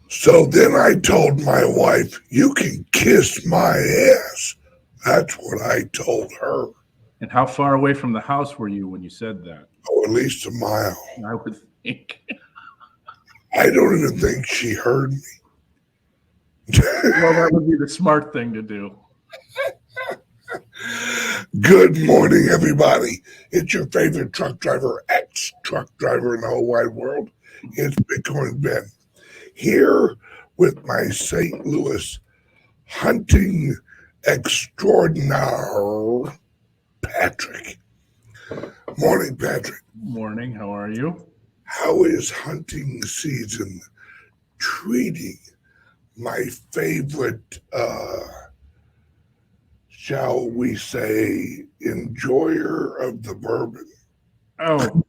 So then I told my wife, "You can kiss my ass." That's what I told her. And how far away from the house were you when you said that? Oh, at least a mile. I would think. I don't even think she heard me. Well, that would be the smart thing to do. Good morning, everybody. It's your favorite truck driver, ex-truck driver in the whole wide world. It's Bitcoin Ben, here with my St. Louis hunting extraordinaire, Patrick. Morning, Patrick. Morning. How are you? How is hunting season treating my favorite, shall we say, enjoyer of the bourbon? Oh,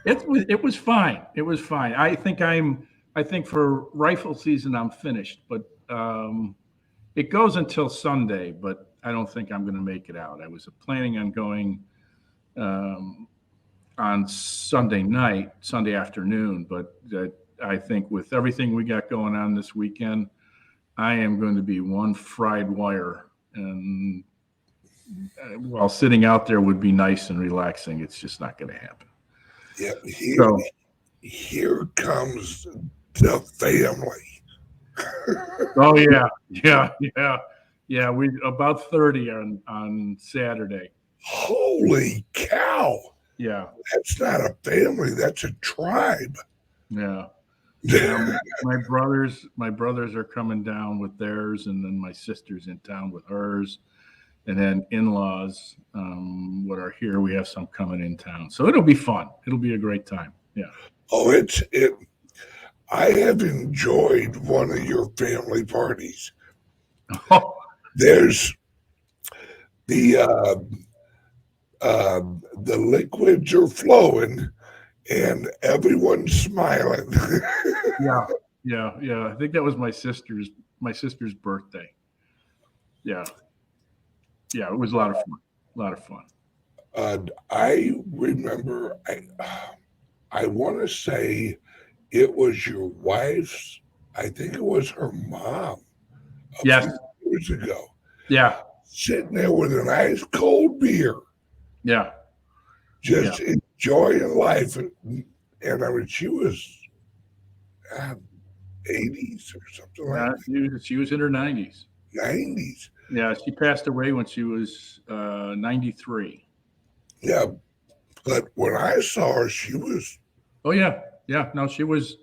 it was fine. It was fine. I think for rifle season I'm finished, but it goes until Sunday. But I don't think I'm going to make it out. I was planning on going um, on Sunday night, Sunday afternoon, but I think with everything we got going on this weekend, I am going to be one fried wire, and while sitting out there would be nice and relaxing, it's just not going to happen. Yeah, So, here comes the family. oh yeah. We about 30 on Saturday. Holy cow! Yeah, That's not a family. That's a tribe. yeah. My brothers are coming down with theirs, and then my sister's in town with hers, and then in-laws what are here. We have some coming in town, so it'll be fun. It'll be a great time. Yeah. Oh, it. I have enjoyed one of your family parties. Oh, There's the the liquids are flowing and everyone's smiling. yeah. I think that was my sister's birthday. Yeah, it was a lot of fun. A lot of fun. I remember. I want to say it was your wife's. I think it was her mom a Yes. few years ago, Yeah. sitting there with an ice cold beer, Yeah. just enjoying life. And I mean, she was 80s or something like that. She was in her 90s. 90s. Yeah, she passed away when she was 93. Yeah, but when I saw her, she was. Oh yeah. No, she was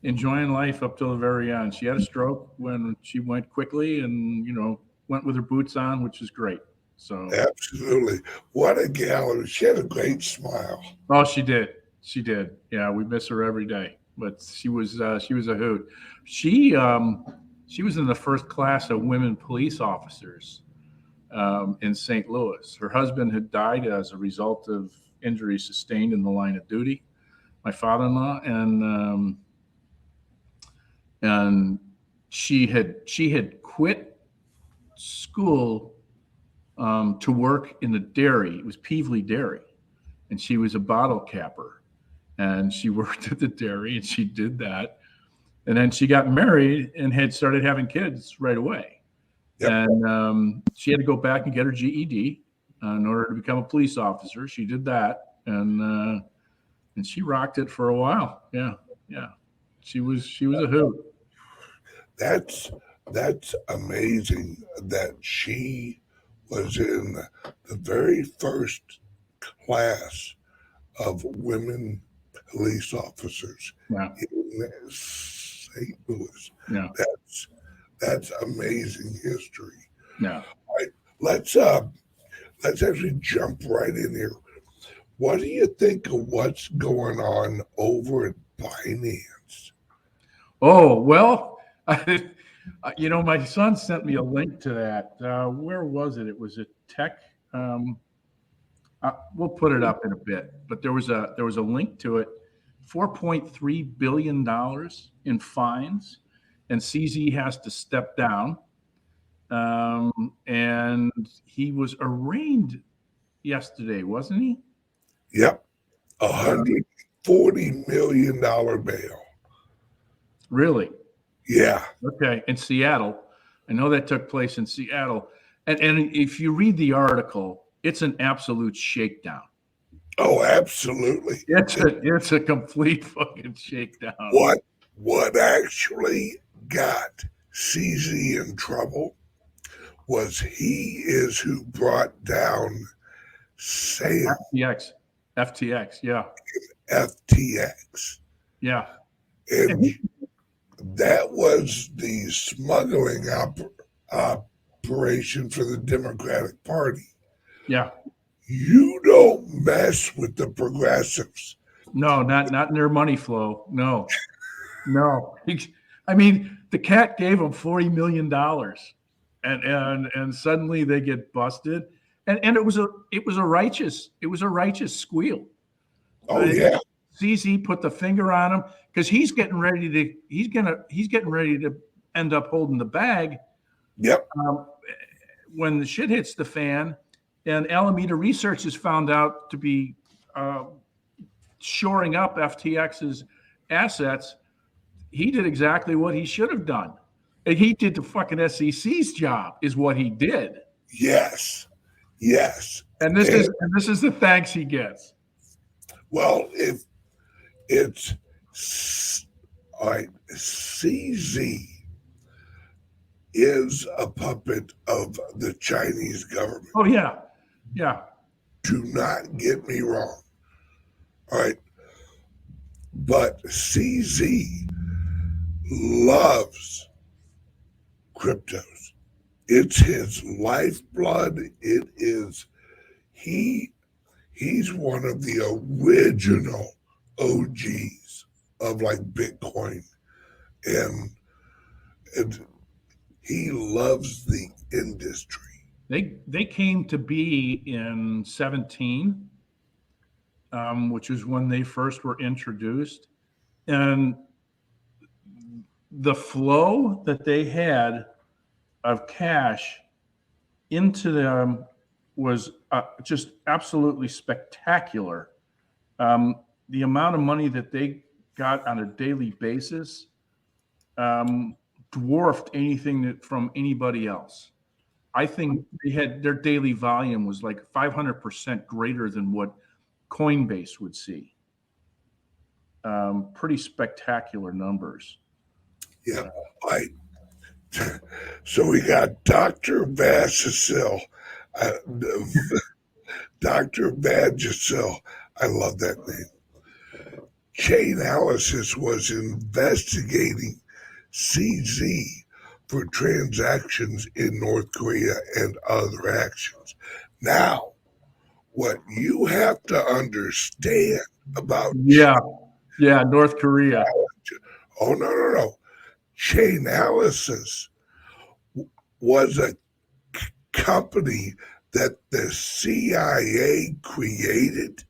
enjoying life up till the very end. She had a stroke when she went quickly, and went with her boots on, which is great. So Absolutely. What a gal. She had a great smile. oh, she did. She did. Yeah, we miss her every day. But she was a hoot. She was in the first class of women police officers in St. Louis. Her husband had died as a result of injuries sustained in the line of duty. My father-in-law, and she had quit school to work in the dairy. It was Peevely Dairy, and she was a bottle capper, and she worked at the dairy, and she did that, and then she got married and had started having kids right away. Yep. And she had to go back and get her GED in order to become a police officer. She did that, and she rocked it for a while. Yeah. She was a hoot. That's amazing that she was in the very first class of women police officers in St. Louis. Yeah. That's amazing history. Yeah. All right, let's actually jump right in here. What do you think of what's going on over at Binance? Oh, well, my son sent me a link to that. Where was it? It was a tech. We'll put it up in a bit, but there was a link to it. $4.3 billion in fines, and CZ has to step down. And he was arraigned yesterday, wasn't he? Yep. $40 million bail. Really? Yeah. Okay. In Seattle. I know that took place in Seattle. And if you read the article, it's an absolute shakedown. Oh, absolutely. It's a complete fucking shakedown. What actually got CZ in trouble was he is who brought down Sam FTX, yeah. FTX. Yeah. And that was the smuggling operation for the Democratic Party. Yeah. You don't mess with the progressives. No, not in their money flow. No. I mean, the cat gave them $40 million, and suddenly they get busted, and it was a righteous squeal. Oh yeah. CZ put the finger on him because he's getting ready to end up holding the bag. Yep. When the shit hits the fan, and Alameda Research is found out to be shoring up FTX's assets, he did exactly what he should have done. And he did the fucking SEC's job, is what he did. Yes. And this is the thanks he gets. Well, if it's all right, CZ is a puppet of the Chinese government. Oh yeah. Do not get me wrong. All right. But CZ loves cryptos. It's his lifeblood. It is he's one of the original OGs of like Bitcoin. And he loves the industry. They came to be in 17, which is when they first were introduced. And the flow that they had of cash into them was just absolutely spectacular. The amount of money that they got on a daily basis dwarfed anything from anybody else. I think they had their daily volume was like 500% greater than what Coinbase would see. Pretty spectacular numbers. Yeah. So we got Dr. Vagisil. Dr. Vagisil. I love that name. Chainalysis was investigating CZ for transactions in North Korea and other actions. Now, what you have to understand about North Korea. Oh no. Chainalysis was a company that the CIA created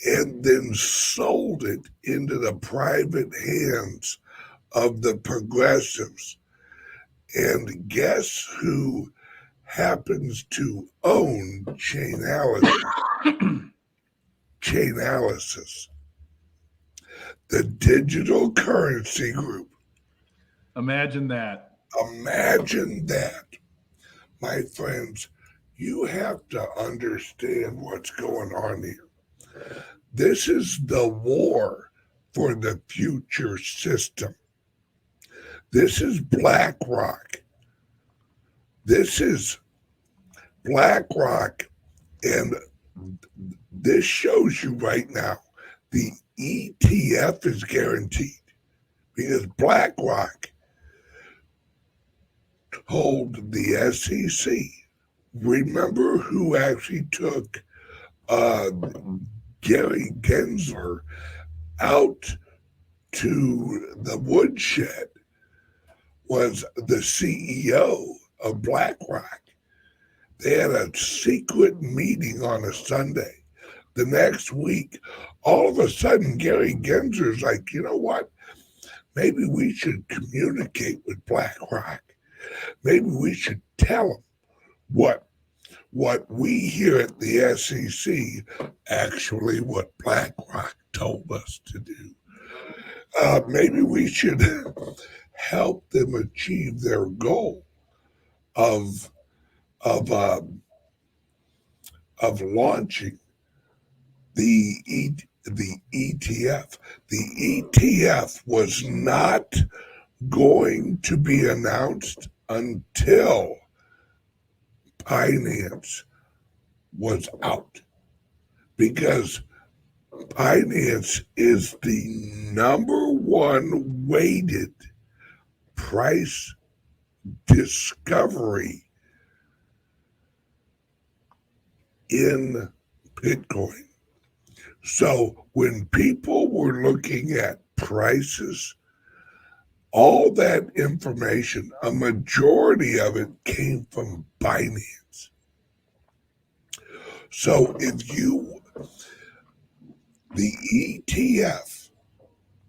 and then sold it into the private hands of the progressives. And guess who happens to own Chainalysis? Chainalysis. The digital currency group. Imagine that. Imagine that. My friends, you have to understand what's going on here. This is the war for the future system. This is BlackRock. This is BlackRock. And this shows you right now the ETF is guaranteed because BlackRock told the SEC. Remember who actually took Gary Gensler out to the woodshed was the CEO of BlackRock. They had a secret meeting on a Sunday. The next week, all of a sudden, Gary Gensler's like, you know what? Maybe we should communicate with BlackRock. Maybe we should tell them what we here at the SEC, actually what BlackRock told us to do. Maybe we should help them achieve their goal of of of launching the ETF. The ETF was not going to be announced until Binance was out, because Binance is the number one weighted price discovery in Bitcoin. So when people were looking at prices, all that information, a majority of it came from Binance. So the ETF,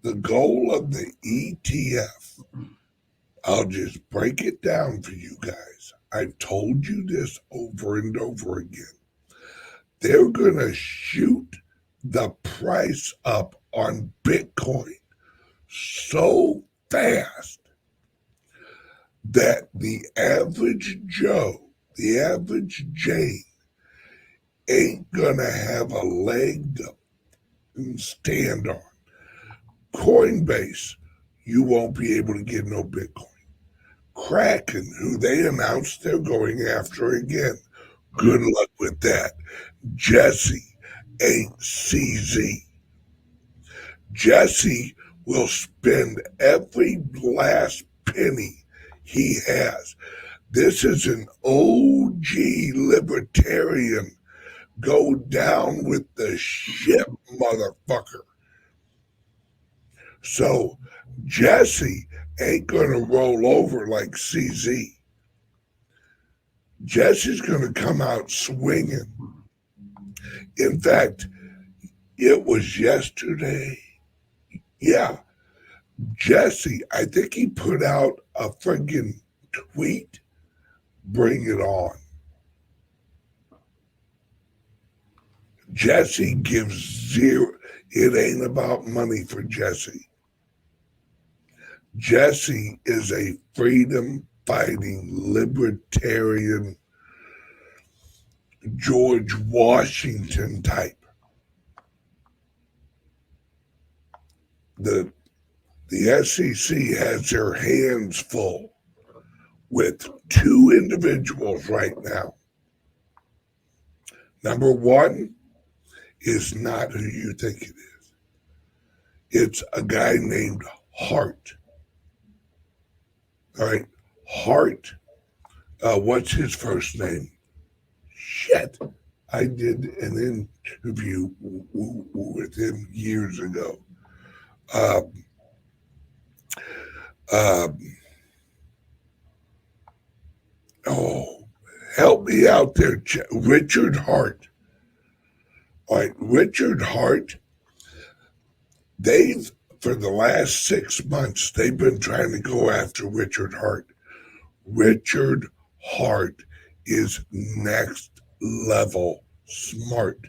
the goal of the ETF, I'll just break it down for you guys. I've told you this over and over again. They're going to shoot the price up on Bitcoin so fast that the average Joe, the average Jane, ain't going to have a leg to stand on. Coinbase, you won't be able to get no Bitcoin. Kraken, who they announced they're going after again, good luck with that. Jesse ain't CZ. Jesse will spend every last penny he has. This is an OG libertarian, go down with the ship motherfucker. So Jesse ain't gonna roll over like CZ. Jesse's gonna come out swinging. In fact, it was yesterday. Yeah, Jesse, I think he put out a friggin' tweet. Bring it on. Jesse gives zero. It ain't about money for Jesse. Jesse is a freedom fighting libertarian George Washington type. The SEC has their hands full with two individuals right now. Number one is not who you think it is. It's a guy named Hart. All right, Hart. What's his first name? Shit. I did an interview with him years ago. Oh, help me out there, Richard Hart. All right, Richard Hart. For the last 6 months, they've been trying to go after Richard Hart. Richard Hart is next level smart.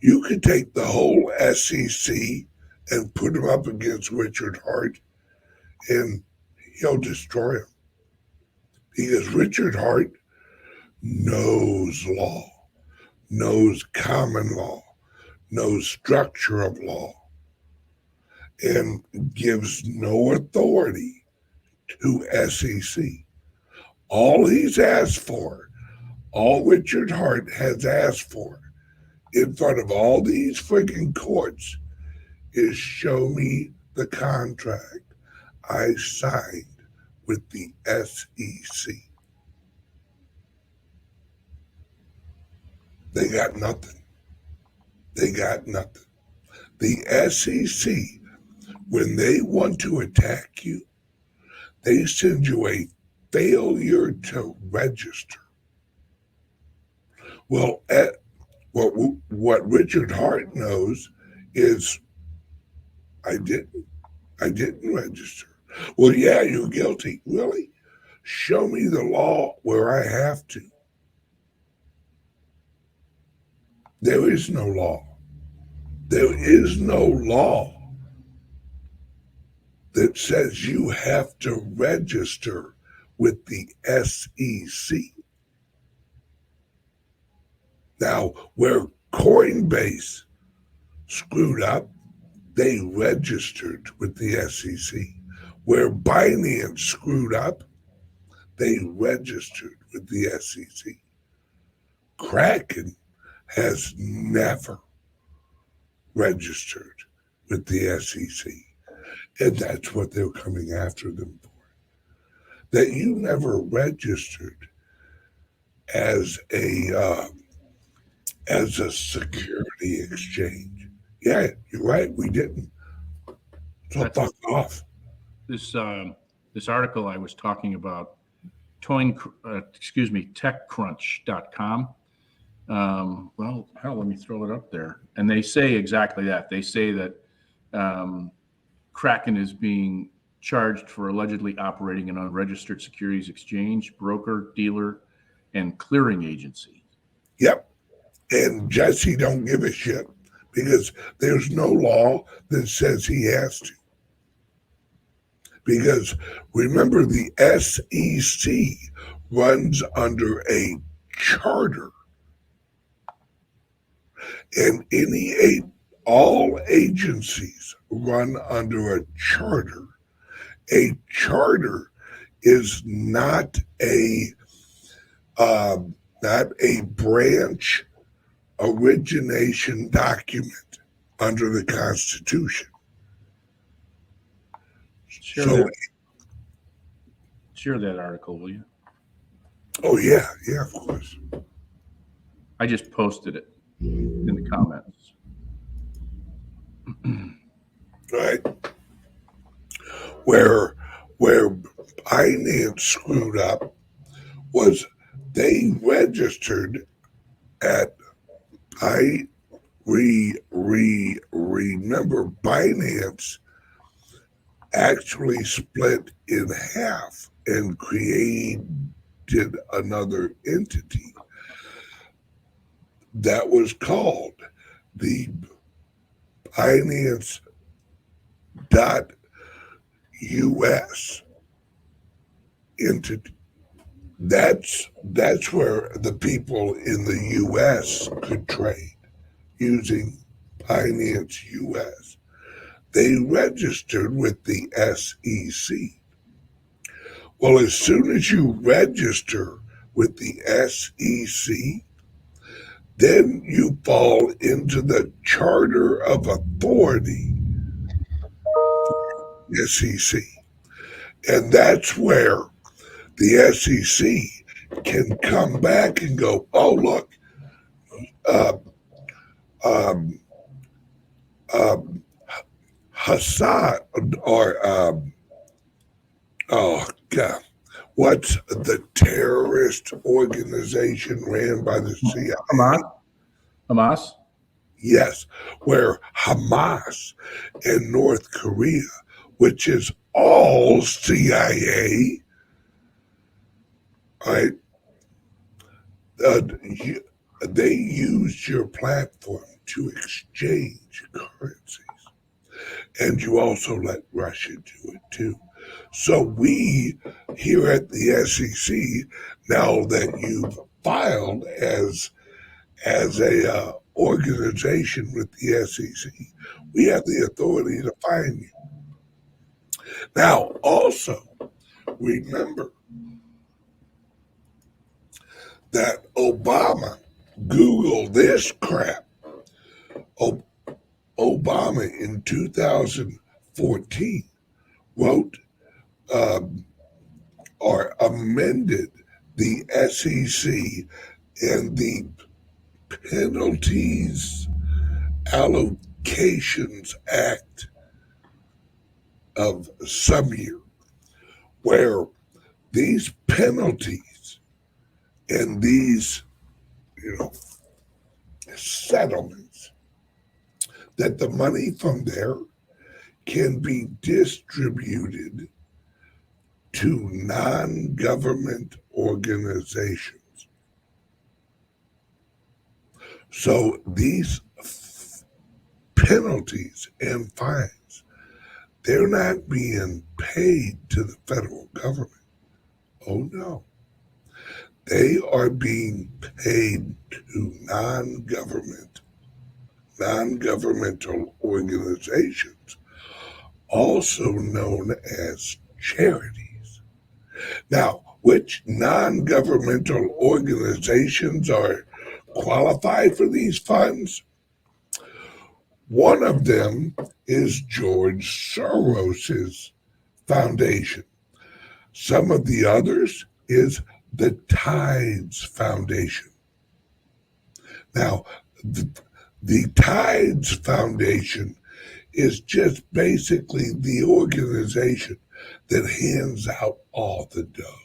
You could take the whole SEC and put him up against Richard Hart, and he'll destroy him. Because Richard Hart knows law, knows common law, knows structure of law, and gives no authority to SEC. All he's asked for, all Richard Hart has asked for in front of all these freaking courts is show me the contract I signed with the SEC. They got nothing. They got nothing. The SEC, when they want to attack you, they send you a failure to register. Well, what Richard Hart knows is I didn't register. Well, yeah, you're guilty. Really? Show me the law where I have to. There is no law. There is no law that says you have to register with the SEC. Now, where Coinbase screwed up, they registered with the SEC. Where Binance screwed up, they registered with the SEC. Kraken has never registered with the SEC. And that's what they're coming after them for. That you never registered as a security exchange. Yeah, you're right. We didn't. So fuck off. This article I was talking about, TechCrunch.com. Well, hell, let me throw it up there. And they say exactly that. They say that Kraken is being charged for allegedly operating an unregistered securities exchange, broker, dealer, and clearing agency. Yep. And Jesse don't give a shit because there's no law that says he has to. Because remember, the SEC runs under a charter. And all agencies run under a charter. A charter is not a branch origination document under the Constitution. Share that article, will you? Oh, yeah, of course. I just posted it in the comments. Right. Where Binance screwed up was they registered at remember Binance actually split in half and created another entity that was called the Binance.US entity. That's where the people in the US could trade using Binance US. They registered with the SEC. Well, as soon as you register with the SEC, then you fall into the Charter of Authority, SEC. And that's where the SEC can come back and go, oh, look, Hassan, or, oh, God, what's the terrorist organization ran by the CIA? Hamas? Yes, where Hamas in North Korea, which is all CIA, right? They used your platform to exchange currencies. And you also let Russia do it too. So we here at the SEC, now that you've filed as a organization with the SEC, we have the authority to fine you. Now, also, remember that Obama, Google this crap, Obama in 2014 wrote or amended the SEC and the Penalties Allocations Act of some year, where these penalties and these, settlements, that the money from there can be distributed to non-government organizations. So these penalties and fines. They're not being paid to the federal government. Oh no. They are being paid to non-governmental organizations, also known as charities. Now, which non-governmental organizations are qualified for these funds? One of them is George Soros's foundation. Some of the others is the Tides Foundation. Now, the Tides Foundation is just basically the organization that hands out all the dough.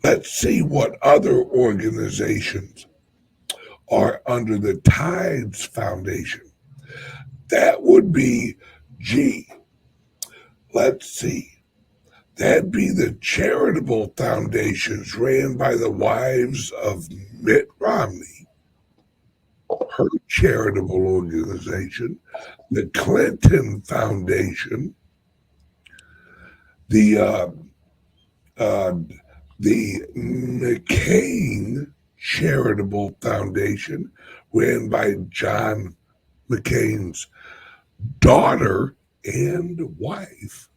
Let's see what other organizations are under the Tides Foundation. That would be, let's see. That'd be the charitable foundations ran by the wives of Mitt Romney, her charitable organization, the Clinton Foundation, the McCain Charitable Foundation, ran by John McCain's daughter and wife,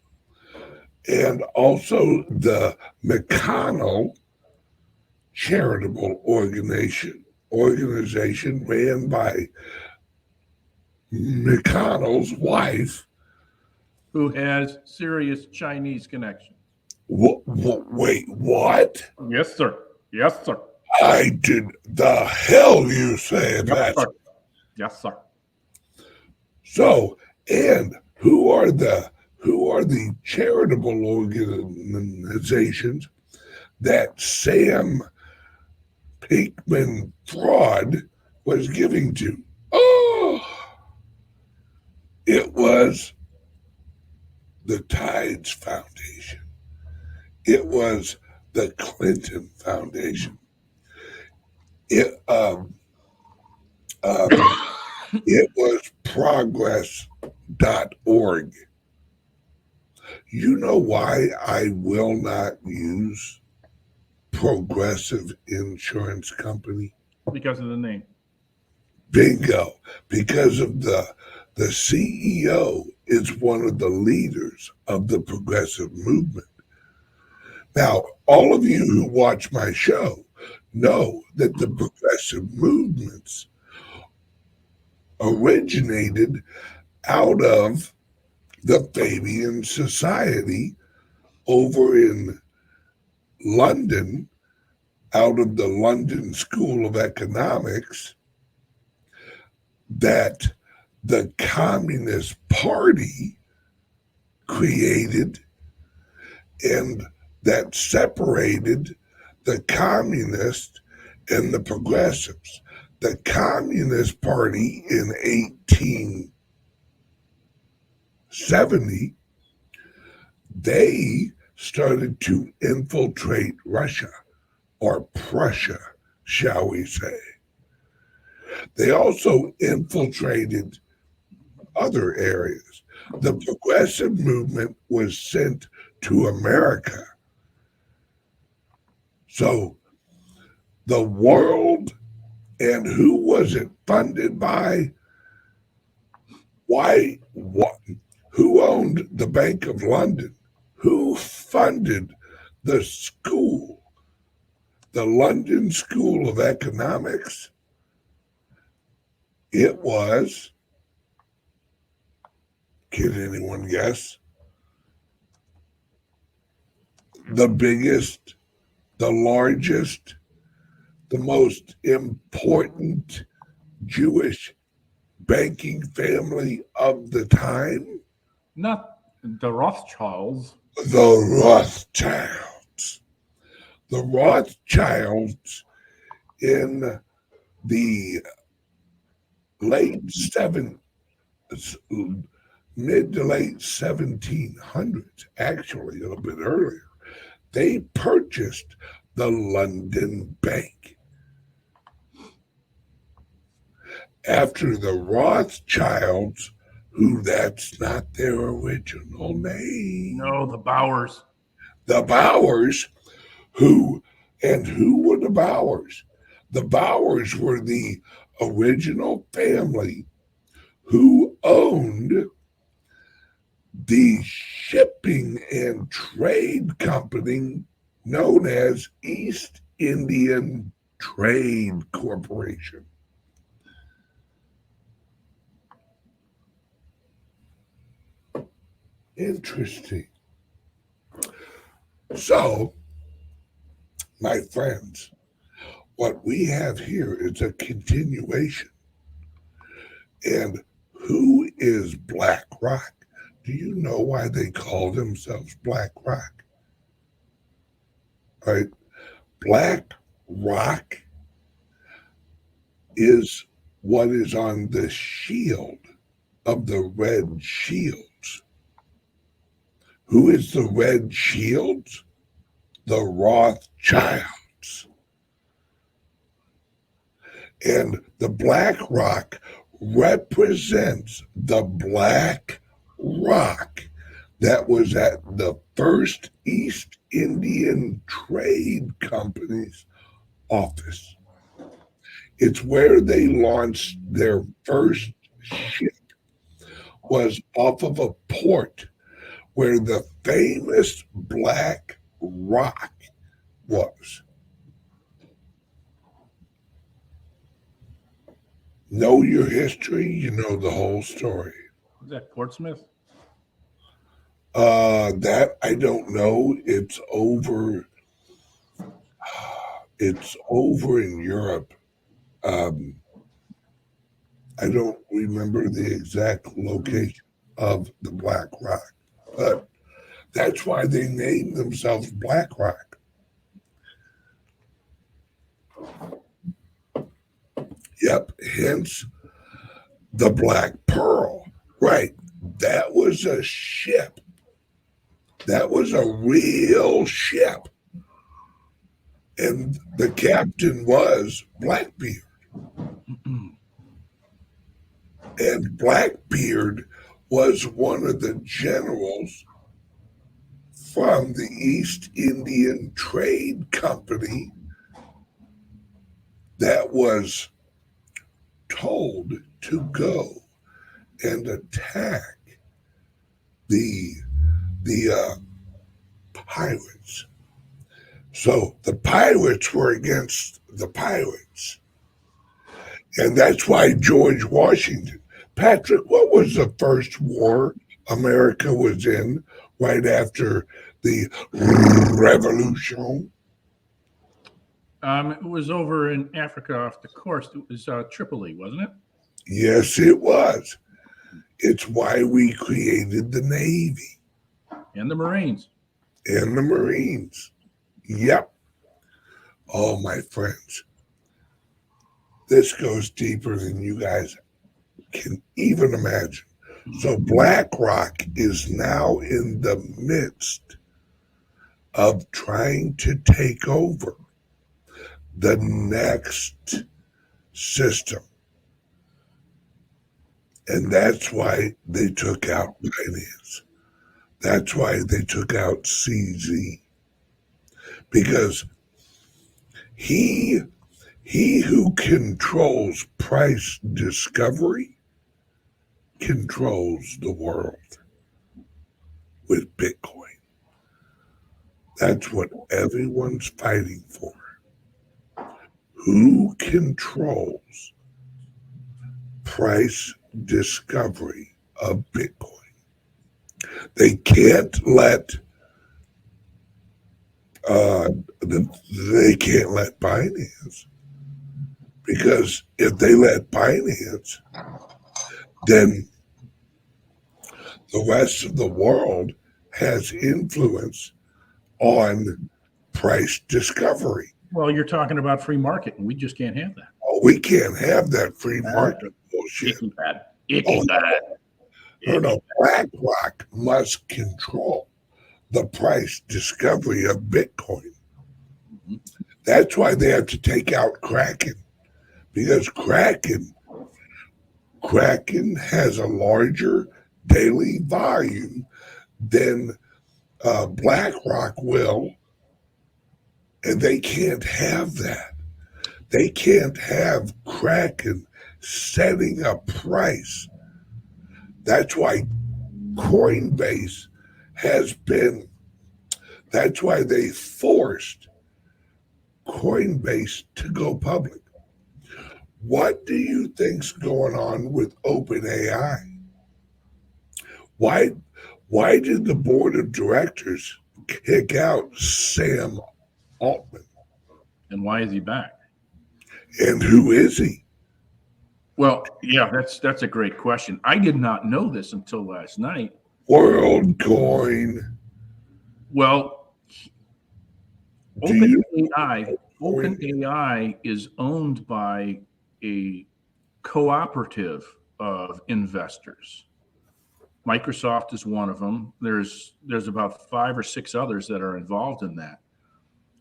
and also the McConnell Charitable Organization ran by McConnell's wife, who has serious Chinese connections. Wait, what? Yes, sir. Yes, sir. I did. The hell you said Yes, that? sir. Yes, sir. So, and who are the charitable organizations that Sam Pinkman-Fraud was giving to? Oh, it was the Tides Foundation. It was the Clinton Foundation. It was progress.org. You know why I will not use Progressive Insurance Company? Because of the name. Bingo. Because of the CEO is one of the leaders of the progressive movement. Now, all of you who watch my show know that the progressive movements originated out of the Fabian Society over in London, out of the London School of Economics, that the Communist Party created, and that separated the communists and the progressives. The Communist Party in 1870, they started to infiltrate Russia, or Prussia, shall we say. They also infiltrated other areas. The progressive movement was sent to America. So the world, and who was it funded by? Who owned the Bank of London? Who funded the school, the London School of Economics? It was, can anyone guess? The biggest, the largest, the most important Jewish banking family of the time? Not the Rothschilds. The Rothschilds. The Rothschilds in the mid to late 1700s, actually a little bit earlier, they purchased the London Bank. after the Rothschilds, who that's not their original name. No, the Bowers. The Bowers, who were the Bowers? The Bowers were the original family who owned the shipping and trade company known as East Indian Trade Corporation. Interesting. So, my friends, what we have here is a continuation. And who is BlackRock? Do you know why they call themselves BlackRock? Right? BlackRock is what is on the shield of the Red Shields. Who is the Red Shields? The Rothschilds. And the BlackRock represents the Black Rock that was at the first East Indian Trade Company's office. It's where they launched their first ship, was off of a port where the famous Black Rock was. Know your history, you know the whole story. Is that Portsmouth? That I don't know. It's over in Europe. I don't remember the exact location of the Black Rock, but that's why they named themselves BlackRock. Yep, hence the Black Pearl. Right, that was a ship. That was a real ship. And the captain was Blackbeard. And Blackbeard was one of the generals from the East Indian Trade Company that was told to go and attack the pirates. So the pirates were against the pirates. And that's why George Washington, Patrick, what was the first war America was in right after the Revolution? It was over in Africa off the coast. It was Tripoli, wasn't it? Yes, it was. It's why we created the Navy. And the Marines. And the Marines. Yep. Oh, my friends. This goes deeper than you guys can even imagine. So BlackRock is now in the midst of trying to take over the next system. And that's why they took out Binance. That's why they took out CZ. Because he who controls price discovery controls the world with Bitcoin. That's what everyone's fighting for. Who controls price discovery of Bitcoin? They can't let Binance, because if they let Binance, then the rest of the world has influence on price discovery. Well, you're talking about free market, and we just can't have that. Oh, we can't have that free market bullshit. Icky bad. Icky bad. No, BlackRock must control the price discovery of Bitcoin. That's why they have to take out Kraken, because Kraken Kraken has a larger daily volume than BlackRock will, and they can't have that. They can't have Kraken setting a price. That's why Coinbase has been, that's why they forced Coinbase to go public. What do you think's going on with OpenAI? Why did the board of directors kick out Sam Altman? And why is he back? And who is he? Well, yeah, that's a great question. I did not know this until last night. WorldCoin. Well, OpenAI is owned by a cooperative of investors. Microsoft is one of them. There's about 5 or 6 others that are involved in that.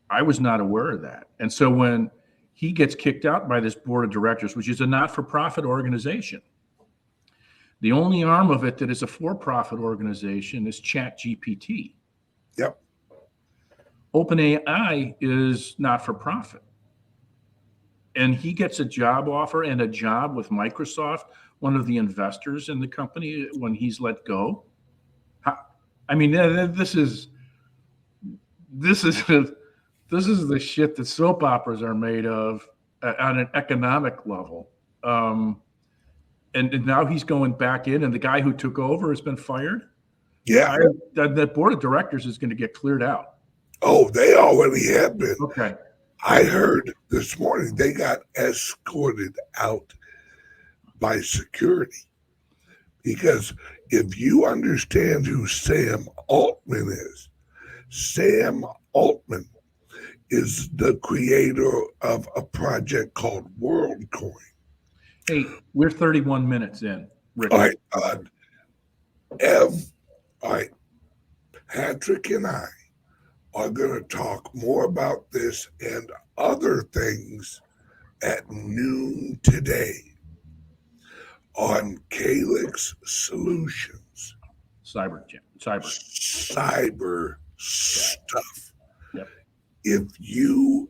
I was not aware of that. And so when he gets kicked out by this board of directors, which is a not-for-profit organization, the only arm of it that is a for-profit organization is ChatGPT. Yep. OpenAI is not-for-profit. And he gets a job offer and a job with Microsoft, one of the investors in the company, when he's let go. I mean, this is the shit that soap operas are made of on an economic level. And now he's going back in, and the guy who took over has been fired. Yeah. That board of directors is going to get cleared out. Oh, they already have been. Okay. I heard this morning they got escorted out by security. Because if you understand who Sam Altman is, Sam Altman is the creator of a project called WorldCoin. Hey, we're 31 minutes in, Rick. All right, Patrick and I are going to talk more about this and other things at noon today on CALIX Solutions. Cyber stuff. Yep.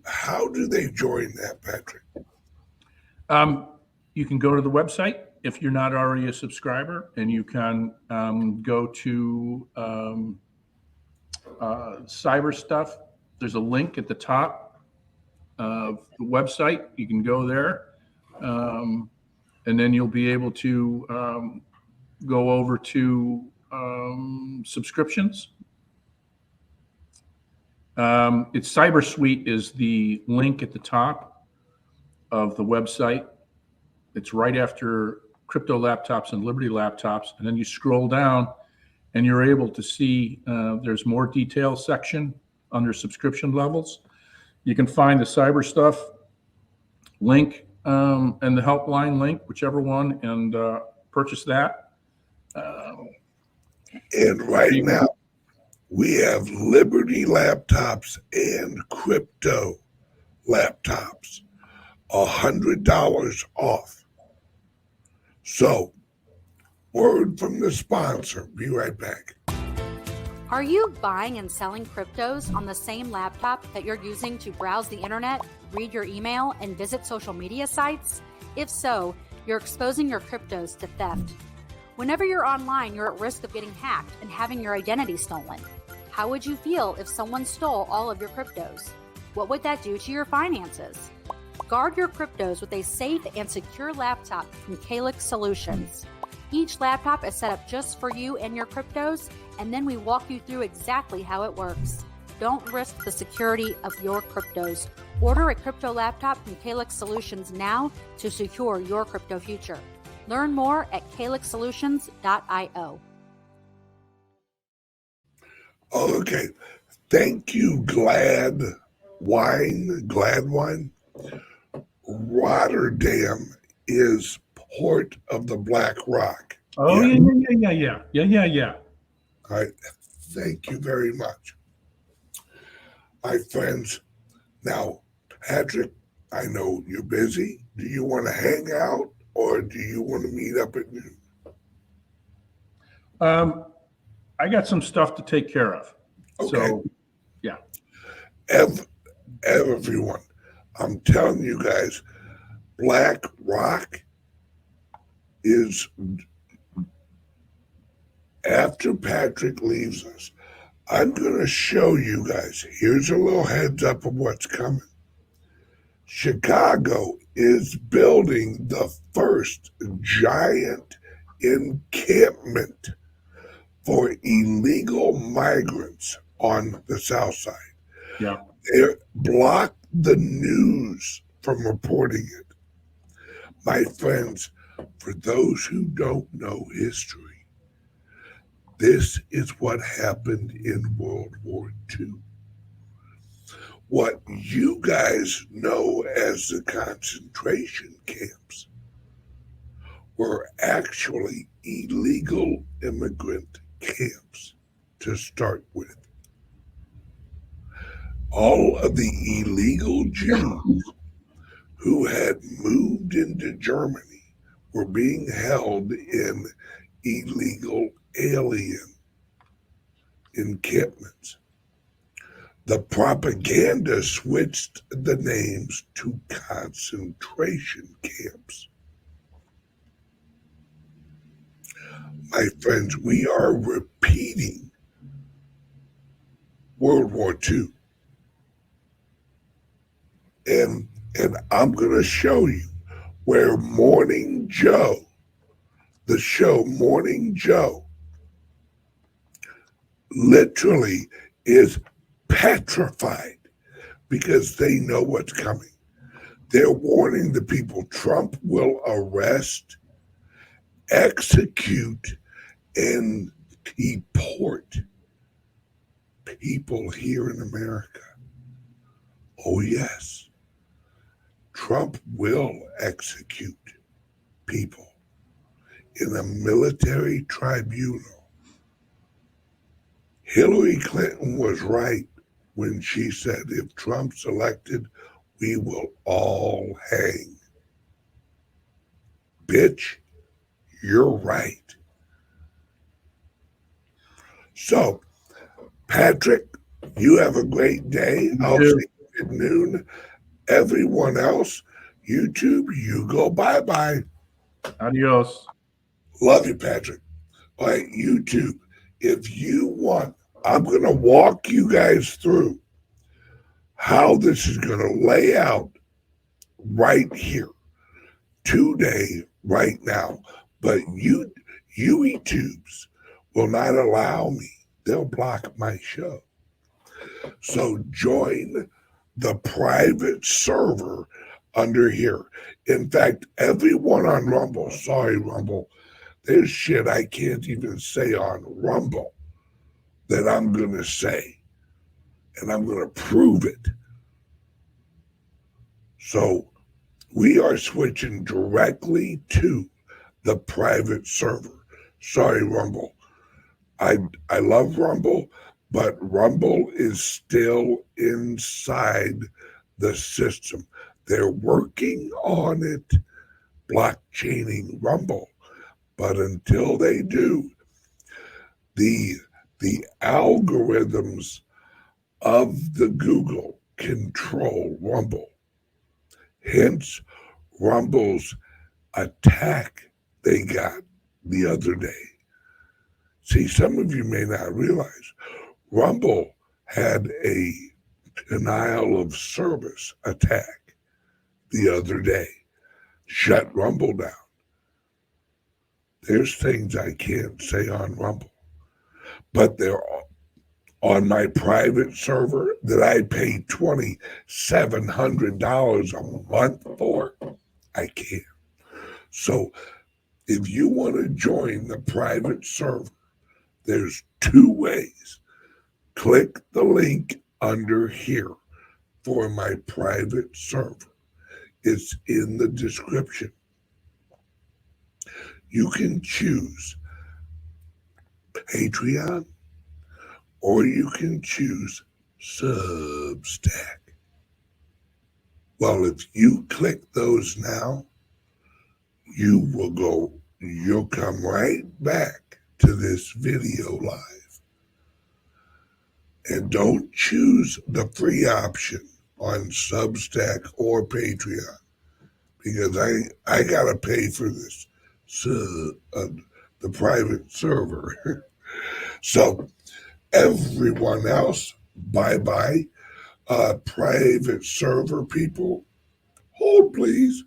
How do they join that, Patrick? You can go to the website if you're not already a subscriber, and you can go to cyber stuff. There's a link at the top of the website. You can go there, and then you'll be able to go over to subscriptions. It's Cyber Suite is the link at the top of the website. It's right after Crypto Laptops and Liberty Laptops, and then you scroll down and you're able to see there's more detail section under subscription levels. You can find the cyber stuff link and the helpline link, whichever one, and purchase that. And right now, we have Liberty Laptops and Crypto Laptops, $100 off. So, word from the sponsor. Be right back. Are you buying and selling cryptos on the same laptop that you're using to browse the internet, read your email, and visit social media sites? If so, you're exposing your cryptos to theft. Whenever you're online, you're at risk of getting hacked and having your identity stolen. How would you feel if someone stole all of your cryptos? What would that do to your finances? Guard your cryptos with a safe and secure laptop from CALIX Solutions. Each laptop is set up just for you and your cryptos, and then we walk you through exactly how it works. Don't risk the security of your cryptos. Order a crypto laptop from CALIX Solutions now to secure your crypto future. Learn more at calixsolutions.io. Okay. Thank you, Glad Wine. Rotterdam is port of the Black Rock. Oh, yeah. All right. Thank you very much. My friends, now, Patrick, I know you're busy. Do you want to hang out or do you want to meet up at noon? I got some stuff to take care of. Okay. So, yeah. Everyone, I'm telling you guys, Black Rock is, after Patrick leaves us, I'm going to show you guys. Here's a little heads up of what's coming. Chicago is building the first giant encampment for illegal migrants on the South Side. Yeah. They block the news from reporting it. My friends, for those who don't know history, this is what happened in World War II. What you guys know as the concentration camps were actually illegal immigrant camps to start with. All of the illegal Jews who had moved into Germany were being held in illegal alien encampments. The propaganda switched the names to concentration camps. My friends, we are repeating World War II. And I'm going to show you where Morning Joe, the show Morning Joe, literally is petrified because they know what's coming. They're warning the people Trump will arrest, execute, and deport people here in America. Oh, yes. Trump will execute people in a military tribunal. Hillary Clinton was right when she said, if Trump's elected, we will all hang. Bitch, you're right. So, Patrick, you have a great day. I'll see you at noon. Everyone else, YouTube, you go bye-bye. Adios. Love you, Patrick. All right, YouTube, if you want, I'm going to walk you guys through how this is going to lay out right here, today, right now. But YouTubes will not allow me. They'll block my show. So join the private server under here. In fact, everyone on Rumble, sorry, Rumble, there's shit I can't even say on Rumble that I'm going to say, and I'm going to prove it. So we are switching directly to the private server. Sorry, Rumble. I love Rumble, but Rumble is still inside the system. They're working on it, blockchaining Rumble. But until they do, the algorithms of the Google control Rumble. Hence, Rumble's attack they got the other day. See, some of you may not realize Rumble had a denial of service attack the other day. Shut Rumble down. There's things I can't say on Rumble, but they're on my private server that I pay $2,700 a month for. I can't. So if you want to join the private server, there's two ways. Click the link under here for my private server. It's in the description. You can choose Patreon or you can choose Substack. Well, if you click those now, you'll come right back to this video live. And don't choose the free option on Substack or Patreon, because I gotta pay for this, the private server. So everyone else, bye-bye. Private server people, hold please.